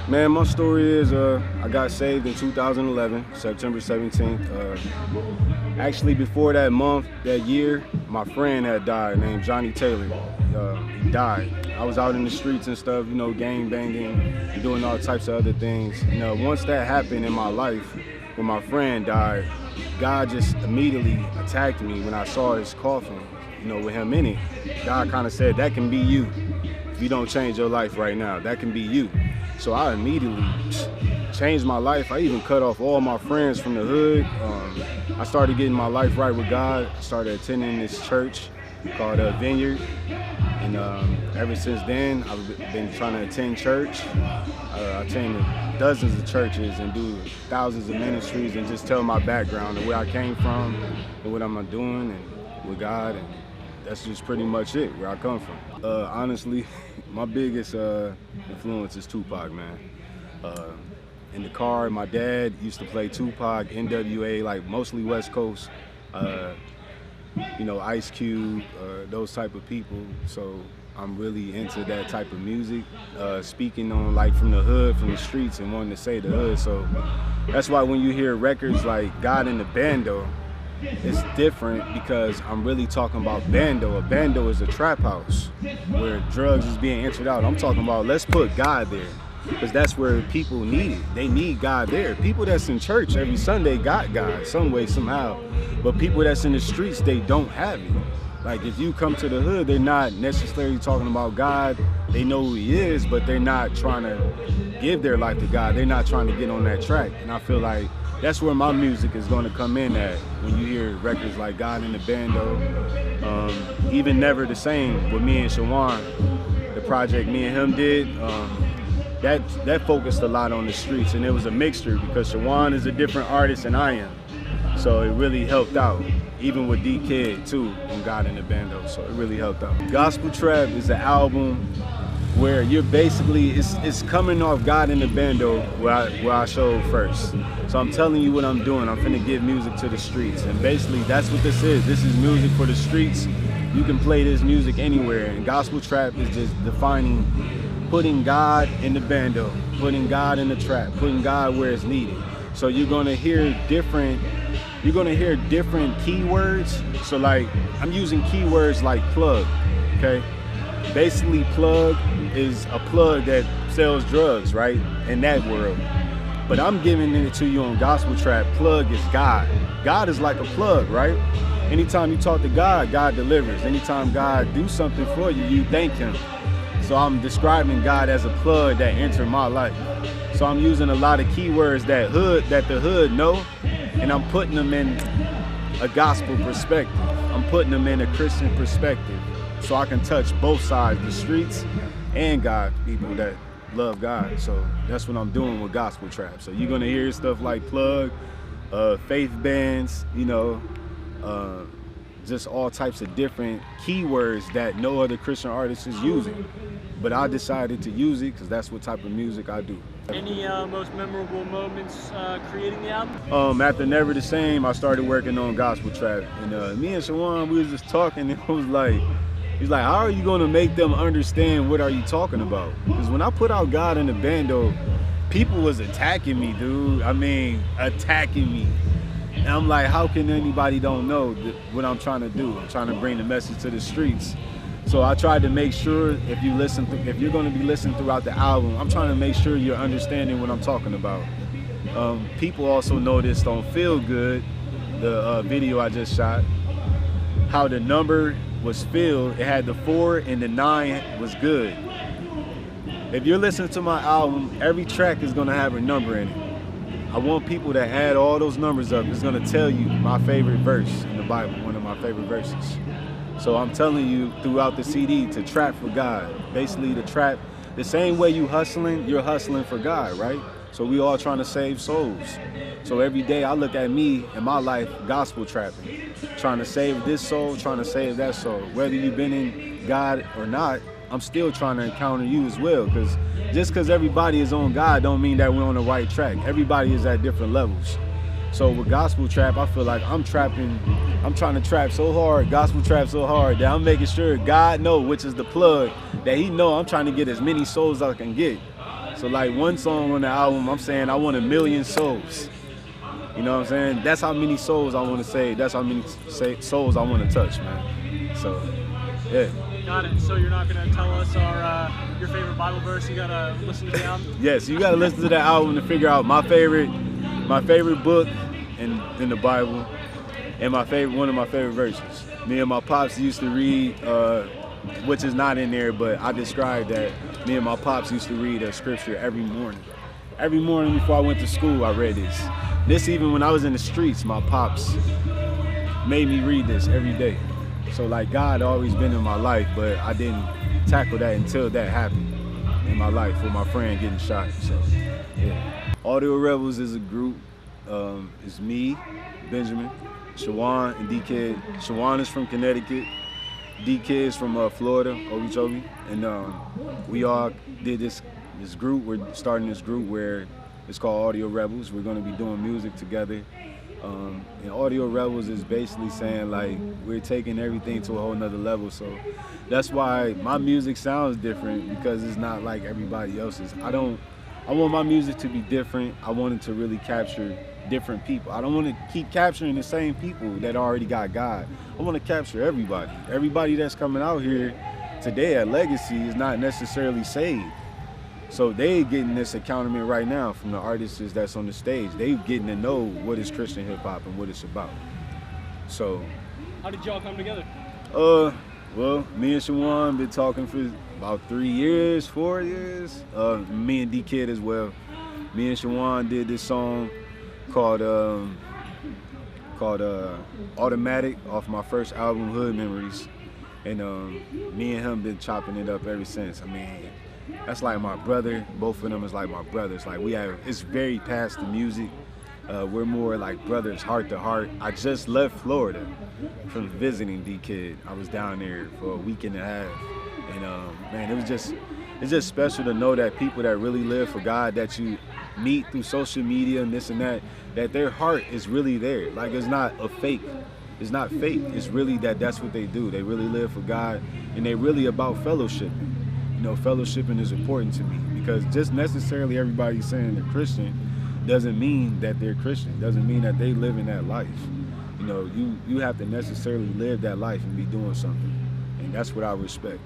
Man, my story is I got saved in 2011, September 17th. Actually, before that month, that year, my friend had died named Johnny Taylor. He died. I was out in the streets and stuff, you know, gang banging, and doing all types of other things. You know, once that happened in my life, when my friend died, God just immediately attacked me when I saw his coffin, you know, with him in it. God kind of said, that can be you. If you don't change your life right now, that can be you. So I immediately changed my life. I even cut off all my friends from the hood. I started getting my life right with God. I started attending this church called Vineyard. And ever since then, I've been trying to attend church. I attend dozens of churches and do thousands of ministries and just tell my background and where I came from and what I'm doing and with God. And that's just pretty much it, where I come from. Honestly, my biggest influence is Tupac, man. In the car, my dad used to play Tupac, NWA, like mostly West Coast. You know, Ice Cube, those type of people. So I'm really into that type of music, speaking on like from the hood, from the streets, and wanting to say the hood. So that's why when you hear records like God in the Bando, it's different because I'm really talking about bando. A bando is a trap house where drugs is being entered out. I'm talking about let's put God there because that's where people need it. They need God there. People that's in church every Sunday got God some way, somehow. But people that's in the streets, they don't have it. Like if you come to the hood, they're not necessarily talking about God. They know who he is, but they're not trying to give their life to God. They're not trying to get on that track. And I feel like that's where my music is going to come in at when you hear records like God in the Bando, even Never the Same with me and Shawan, the project me and him did. That focused a lot on the streets, and it was a mixture because Shawan is a different artist than I am. So it really helped out, even with D-Kid too, and God in the Bando, so it really helped out. Gospel Trap is an album where you're basically, it's coming off God in the Bando where I showed first. So I'm telling you what I'm doing. I'm finna give music to the streets. And basically that's what this is. This is music for the streets. You can play this music anywhere. And Gospel Trap is just defining, putting God in the bando, putting God in the trap, putting God where it's needed. So you're gonna hear different keywords. So like, I'm using keywords like plug, okay? Basically, plug is a plug that sells drugs, right? In that world. But I'm giving it to you on Gospel Trap. Plug is God. God is like a plug, right? Anytime you talk to God, God delivers. Anytime God do something for you, you thank him. So I'm describing God as a plug that entered my life. So I'm using a lot of keywords that the hood know, and I'm putting them in a gospel perspective. I'm putting them in a Christian perspective. So I can touch both sides, the streets and God, people that love God. So that's what I'm doing with Gospel Trap. So you're gonna hear stuff like plug, faith bands, you know, just all types of different keywords that no other Christian artist is using. But I decided to use it because that's what type of music I do. Any most memorable moments creating the album? After Never the Same, I started working on Gospel Trap. And me and Shawan, we was just talking, and it was like, he's like, how are you gonna make them understand what are you talking about? Because when I put out God in the Bando, people was attacking me, dude. I mean, attacking me. And I'm like, how can anybody don't know what I'm trying to do? I'm trying to bring the message to the streets. So I tried to make sure if you're gonna be listening throughout the album, I'm trying to make sure you're understanding what I'm talking about. People also noticed on Feel Good, the video I just shot, how the number was filled. It had the 4 and the 9 was good. If you're listening to my album, every track is gonna have a number in it. I want people to add all those numbers up. It's gonna tell you my favorite verse in the Bible, one of my favorite verses. So I'm telling you throughout the CD to trap for God. Basically to trap, the same way you're hustling for God, right? So we all trying to save souls. So every day I look at me in my life, gospel trapping, trying to save this soul, trying to save that soul. Whether you've been in God or not, I'm still trying to encounter you as well. Because just because everybody is on God don't mean that we're on the right track. Everybody is at different levels. So with gospel trap, I feel like I'm trying to trap so hard, gospel trap so hard, that I'm making sure God knows, which is the plug, that he know I'm trying to get as many souls as I can get. So So like one song on the album, I'm saying I want 1 million souls. You know what I'm saying? That's how many souls I want to save. That's how many souls I want to touch, man. So, yeah. Got it. So you're not gonna tell us your favorite Bible verse? You gotta listen to the album. Yes, you gotta listen to that album to figure out my favorite book in the Bible, and one of my favorite verses. Me and my pops used to read, which is not in there, but I described that. Me and my pops used to read a scripture every morning. Every morning before I went to school, I read this. This even when I was in the streets, my pops made me read this every day. So like God always been in my life, but I didn't tackle that until that happened in my life with my friend getting shot. So yeah. Audio Rebels is a group. It's me, Benjamin, Shawan, and D-Kid. Shawan is from Connecticut. D-Kid is from Florida, Okeechobee. And we all did this group. We're starting this group where it's called Audio Rebels. We're gonna be doing music together. And Audio Rebels is basically saying like we're taking everything to a whole nother level. So that's why my music sounds different, because it's not like everybody else's. I want my music to be different. I want it to really capture different people. I don't want to keep capturing the same people that already got God. I want to capture everybody. Everybody that's coming out here today at Legacy is not necessarily saved. So they getting this accountment right now from the artists that's on the stage. They getting to know what is Christian hip hop and what it's about. So, how did y'all come together? Well, me and Shawan been talking for about 3 years, 4 years. Me and D-Kid as well. Me and Shawan did this song called Automatic off my first album, Hood Memories. And me and him been chopping it up ever since. I mean, that's like my brother. Both of them is like my brothers. Like it's very past the music. We're more like brothers, heart to heart. I just left Florida from visiting D-Kid. I was down there for a week and a half. And man, it's just special to know that people that really live for God, that you meet through social media and this and that their heart is really there. Like it's not a fake. It's not fake. It's really that's what they do. They really live for God, and they really about fellowshipping. You know, fellowshipping is important to me, because just necessarily everybody saying they're Christian doesn't mean that they're Christian. Doesn't mean that they live in that life. You know, you have to necessarily live that life and be doing something, and that's what I respect.